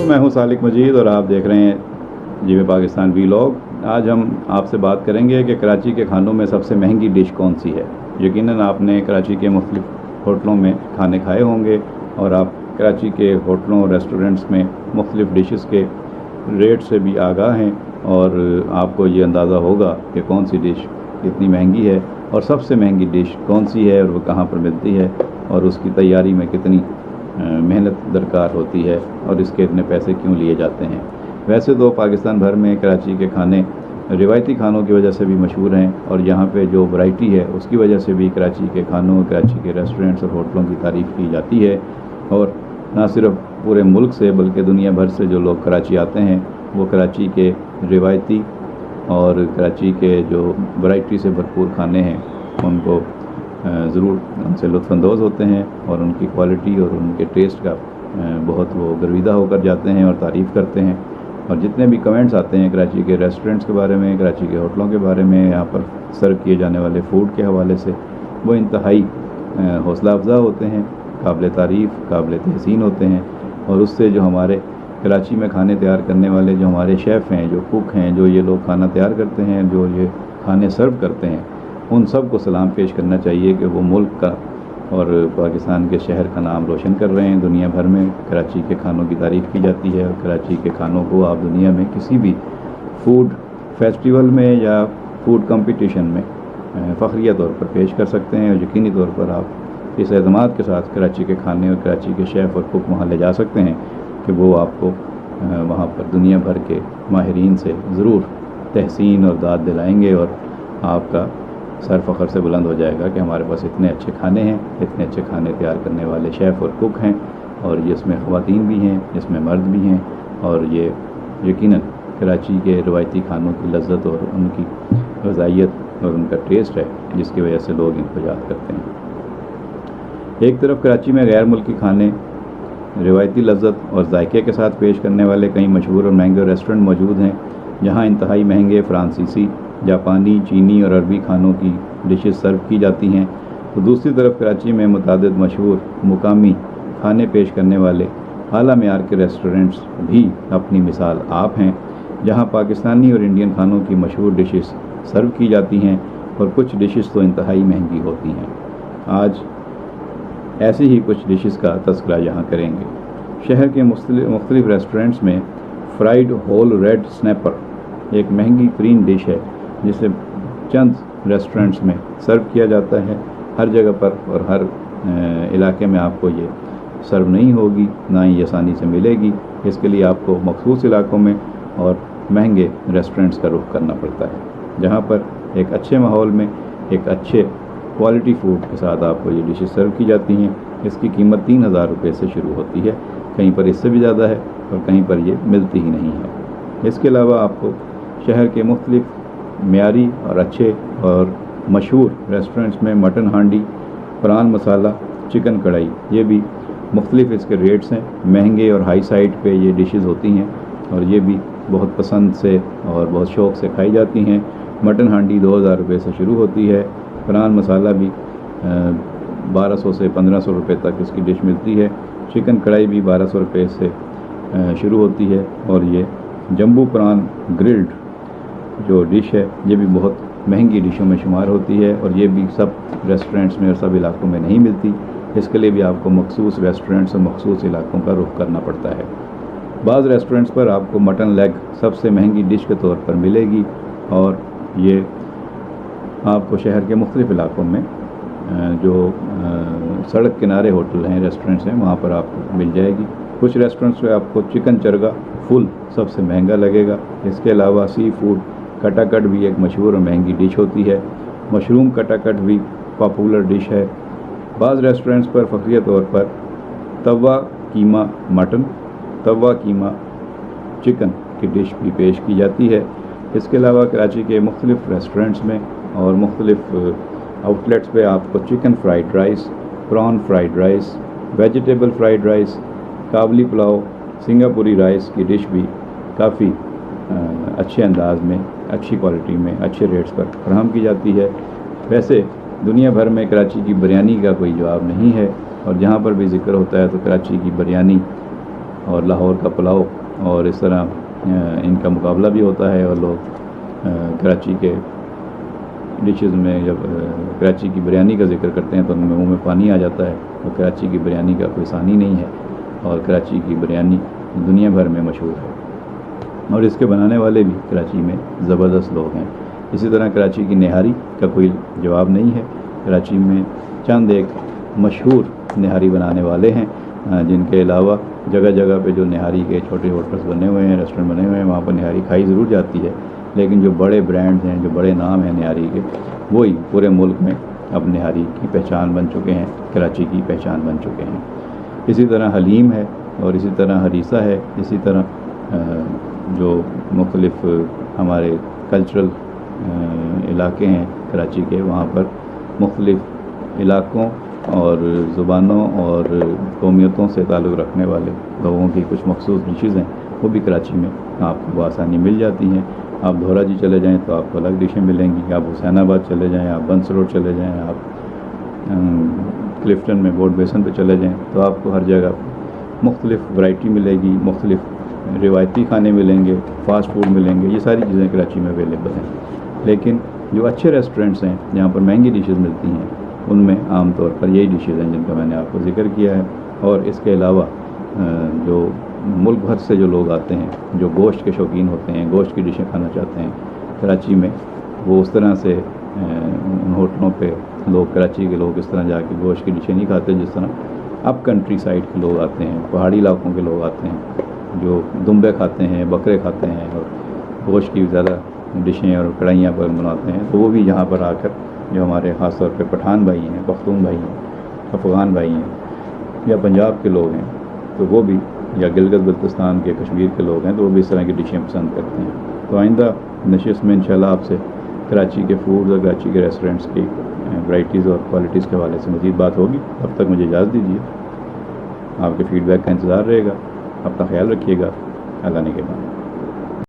میں ہوں سالک مجید اور آپ دیکھ رہے ہیں جی پاکستان ویلاگ۔ آج ہم آپ سے بات کریں گے کہ کراچی کے کھانوں میں سب سے مہنگی ڈش کون سی ہے۔ یقیناً آپ نے کراچی کے مختلف ہوٹلوں میں کھانے کھائے ہوں گے اور آپ کراچی کے ہوٹلوں اور ریسٹورنٹس میں مختلف ڈشز کے ریٹ سے بھی آگاہ ہیں، اور آپ کو یہ اندازہ ہوگا کہ کون سی ڈش کتنی مہنگی ہے اور سب سے مہنگی ڈش کون سی ہے اور وہ کہاں پر ملتی ہے اور اس کی تیاری میں کتنی محنت درکار ہوتی ہے اور اس کے اتنے پیسے کیوں لیے جاتے ہیں۔ ویسے تو پاکستان بھر میں کراچی کے کھانے روایتی کھانوں کی وجہ سے بھی مشہور ہیں، اور یہاں پہ جو ورائٹی ہے اس کی وجہ سے بھی کراچی کے کھانوں، کراچی کے ریسٹورنٹس اور ہوٹلوں کی تعریف کی جاتی ہے۔ اور نہ صرف پورے ملک سے بلکہ دنیا بھر سے جو لوگ کراچی آتے ہیں وہ کراچی کے روایتی اور کراچی کے جو ورائٹی سے بھرپور کھانے ہیں ان کو ضرور ان سے لطف اندوز ہوتے ہیں، اور ان کی کوالٹی اور ان کے ٹیسٹ کا بہت وہ گرویدہ ہو کر جاتے ہیں اور تعریف کرتے ہیں۔ اور جتنے بھی کمنٹس آتے ہیں کراچی کے ریسٹورنٹس کے بارے میں، کراچی کے ہوٹلوں کے بارے میں، یہاں پر سرو کیے جانے والے فوڈ کے حوالے سے، وہ انتہائی حوصلہ افزا ہوتے ہیں، قابل تعریف، قابل تحسین ہوتے ہیں۔ اور اس سے جو ہمارے کراچی میں کھانے تیار کرنے والے جو ہمارے شیف ہیں، جو کوک ہیں، جو یہ لوگ کھانا تیار کرتے ہیں، جو یہ کھانے سرو کرتے ہیں، ان سب کو سلام پیش کرنا چاہیے کہ وہ ملک کا اور پاکستان کے شہر کا نام روشن کر رہے ہیں۔ دنیا بھر میں کراچی کے کھانوں کی تعریف کی جاتی ہے، اور کراچی کے کھانوں کو آپ دنیا میں کسی بھی فوڈ فیسٹیول میں یا فوڈ کمپٹیشن میں فخریہ طور پر پیش کر سکتے ہیں، اور یقینی طور پر آپ اس اعتماد کے ساتھ کراچی کے کھانے اور کراچی کے شیف اور کوک وہاں لے جا سکتے ہیں کہ وہ آپ کو وہاں پر دنیا بھر کے ماہرین سے ضرور تحسین اور داد دلائیں گے، اور آپ کا سر فخر سے بلند ہو جائے گا کہ ہمارے پاس اتنے اچھے کھانے ہیں، اتنے اچھے کھانے تیار کرنے والے شیف اور کوک ہیں، اور یہ اس میں خواتین بھی ہیں، اس میں مرد بھی ہیں، اور یہ یقیناً کراچی کے روایتی کھانوں کی لذت اور ان کی غذائیت اور ان کا ٹیسٹ ہے جس کی وجہ سے لوگ ان کو یاد کرتے ہیں۔ ایک طرف کراچی میں غیر ملکی کھانے روایتی لذت اور ذائقے کے ساتھ پیش کرنے والے کئی مشہور اور مہنگے ریسٹورنٹ موجود ہیں جہاں انتہائی مہنگے فرانسیسی، جاپانی، چینی اور عربی کھانوں کی ڈشز سرو کی جاتی ہیں، تو دوسری طرف کراچی میں متعدد مشہور مقامی کھانے پیش کرنے والے اعلیٰ معیار کے ریسٹورنٹس بھی اپنی مثال آپ ہیں، جہاں پاکستانی اور انڈین کھانوں کی مشہور ڈشز سرو کی جاتی ہیں، اور کچھ ڈشز تو انتہائی مہنگی ہوتی ہیں۔ آج ایسی ہی کچھ ڈشز کا تذکرہ یہاں کریں گے۔ شہر کے مختلف ریسٹورنٹس میں فرائیڈ ہول ریڈ سنیپر ایک مہنگی ترین ڈش ہے جسے چند ریسٹورنٹس میں سرو کیا جاتا ہے۔ ہر جگہ پر اور ہر علاقے میں آپ کو یہ سرو نہیں ہوگی، نہ ہی آسانی سے ملے گی۔ اس کے لیے آپ کو مخصوص علاقوں میں اور مہنگے ریسٹورنٹس کا رخ کرنا پڑتا ہے، جہاں پر ایک اچھے ماحول میں ایک اچھے کوالٹی فوڈ کے ساتھ آپ کو یہ ڈشز سرو کی جاتی ہیں۔ اس کی قیمت 3000 روپے سے شروع ہوتی ہے، کہیں پر اس سے بھی زیادہ ہے اور کہیں پر یہ ملتی ہی نہیں ہے۔ اس کے علاوہ آپ کو شہر کے مختلف معیاری اور اچھے اور مشہور ریسٹورنٹس میں مٹن ہانڈی، پران مسالہ، چکن کڑھائی، یہ بھی مختلف اس کے ریٹس ہیں، مہنگے اور ہائی سائڈ پہ یہ ڈشز ہوتی ہیں، اور یہ بھی بہت پسند سے اور بہت شوق سے کھائی جاتی ہیں۔ مٹن ہانڈی 2000 روپے سے شروع ہوتی ہے، پران مسالہ بھی 1200 سے 1500 روپے تک اس کی ڈش ملتی ہے، چکن کڑھائی بھی 1200 روپے سے شروع ہوتی ہے، اور یہ جمبو پران گرلڈ جو ڈش ہے یہ بھی بہت مہنگی ڈشوں میں شمار ہوتی ہے، اور یہ بھی سب ریسٹورنٹس میں اور سب علاقوں میں نہیں ملتی۔ اس کے لیے بھی آپ کو مخصوص ریسٹورنٹس اور مخصوص علاقوں کا رخ کرنا پڑتا ہے۔ بعض ریسٹورنٹس پر آپ کو مٹن لیگ سب سے مہنگی ڈش کے طور پر ملے گی، اور یہ آپ کو شہر کے مختلف علاقوں میں جو سڑک کنارے ہوٹل ہیں، ریسٹورنٹس ہیں، وہاں پر آپ کو مل جائے گی۔ کچھ ریسٹورنٹس پہ آپ کو چکن چرگا فل سب سے مہنگا لگے گا۔ اس کے علاوہ سی فوڈ کٹا کٹ بھی ایک مشہور اور مہنگی ڈش ہوتی ہے، مشروم کٹا کٹ بھی پاپولر ڈش ہے۔ بعض ریسٹورنٹس پر فخریہ طور پر توا قیمہ مٹن، توا قیمہ چکن کی ڈش بھی پیش کی جاتی ہے۔ اس کے علاوہ کراچی کے مختلف ریسٹورنٹس میں اور مختلف آؤٹ لیٹس پہ آپ کو chicken fried rice, prawn fried rice, vegetable fried rice, Kabuli pulao, سنگاپوری رائس کی ڈش بھی کافی اچھے انداز میں اچھی کوالٹی میں اچھے ریٹس پر فراہم کی جاتی ہے۔ ویسے دنیا بھر میں کراچی کی بریانی کا کوئی جواب نہیں ہے، اور جہاں پر بھی ذکر ہوتا ہے تو کراچی کی بریانی اور لاہور کا پلاؤ اور اس طرح ان کا مقابلہ بھی ہوتا ہے، اور لوگ کراچی کے ڈشز میں جب کراچی کی بریانی کا ذکر کرتے ہیں تو ان میں منہ میں پانی آ جاتا ہے۔ تو کراچی کی بریانی کا کوئی ثانی نہیں ہے، اور کراچی کی بریانی دنیا بھر میں مشہور ہے، اور اس کے بنانے والے بھی کراچی میں زبردست لوگ ہیں۔ اسی طرح کراچی کی نہاری کا کوئی جواب نہیں ہے۔ کراچی میں چند ایک مشہور نہاری بنانے والے ہیں، جن کے علاوہ جگہ جگہ پہ جو نہاری کے چھوٹے ہوٹلس بنے ہوئے ہیں، ریسٹورنٹ بنے ہوئے ہیں، وہاں پر نہاری کھائی ضرور جاتی ہے، لیکن جو بڑے برانڈز ہیں، جو بڑے نام ہیں نہاری کے، وہی پورے ملک میں اب نہاری کی پہچان بن چکے ہیں، کراچی کی پہچان بن چکے ہیں۔ اسی طرح حلیم ہے، اور اسی طرح ہریسہ ہے، اسی طرح جو مختلف ہمارے کلچرل علاقے ہیں کراچی کے، وہاں پر مختلف علاقوں اور زبانوں اور قومیتوں سے تعلق رکھنے والے لوگوں کی کچھ مخصوص ڈشز ہیں، وہ بھی کراچی میں آپ کو بآسانی مل جاتی ہیں۔ آپ دھورا جی چلے جائیں تو آپ کو الگ ڈشیں ملیں گی، آپ حسین آباد چلے جائیں، آپ بنس روڈ چلے جائیں، آپ کلفٹن میں بورڈ بیسن پہ چلے جائیں، تو آپ کو ہر جگہ مختلف ورائٹی ملے گی، مختلف روایتی کھانے ملیں گے، فاسٹ فوڈ ملیں گے، یہ ساری چیزیں کراچی میں اویلیبل ہیں۔ لیکن جو اچھے ریسٹورنٹس ہیں جہاں پر مہنگی ڈشز ملتی ہیں، ان میں عام طور پر یہی ڈشز ہیں جن کا میں نے آپ کو ذکر کیا ہے۔ اور اس کے علاوہ جو ملک بھر سے جو لوگ آتے ہیں، جو گوشت کے شوقین ہوتے ہیں، گوشت کی ڈشیں کھانا چاہتے ہیں کراچی میں، وہ اس طرح سے ان ہوٹلوں پہ لوگ، کراچی کے لوگ اس طرح جا کے گوشت کی ڈشیں نہیں کھاتے جس طرح اب کنٹری سائڈ کے لوگ آتے ہیں، پہاڑی علاقوں کے لوگ آتے ہیں، جو دمبے کھاتے ہیں، بکرے کھاتے ہیں، اور گوشت کی زیادہ ڈشیں اور کڑھائیاں پر بناتے ہیں، تو وہ بھی یہاں پر آ کر جو ہمارے خاص طور پہ پٹھان بھائی ہیں، پختون بھائی ہیں، افغان بھائی ہیں، یا پنجاب کے لوگ ہیں، تو وہ بھی، یا گلگت بلتستان کے، کشمیر کے لوگ ہیں، تو وہ بھی اس طرح کی ڈشیں پسند کرتے ہیں۔ تو آئندہ نشست میں انشاءاللہ آپ سے کراچی کے فوڈز اور کراچی کے ریسٹورنٹس کی ورائٹیز اور کوالٹیز کے حوالے سے مزید بات ہوگی۔ تب تک مجھے اجازت دیجیے، آپ کے فیڈ بیک کا انتظار رہے گا۔ اپنا خیال رکھیے گا، اللہ نے کے بعد۔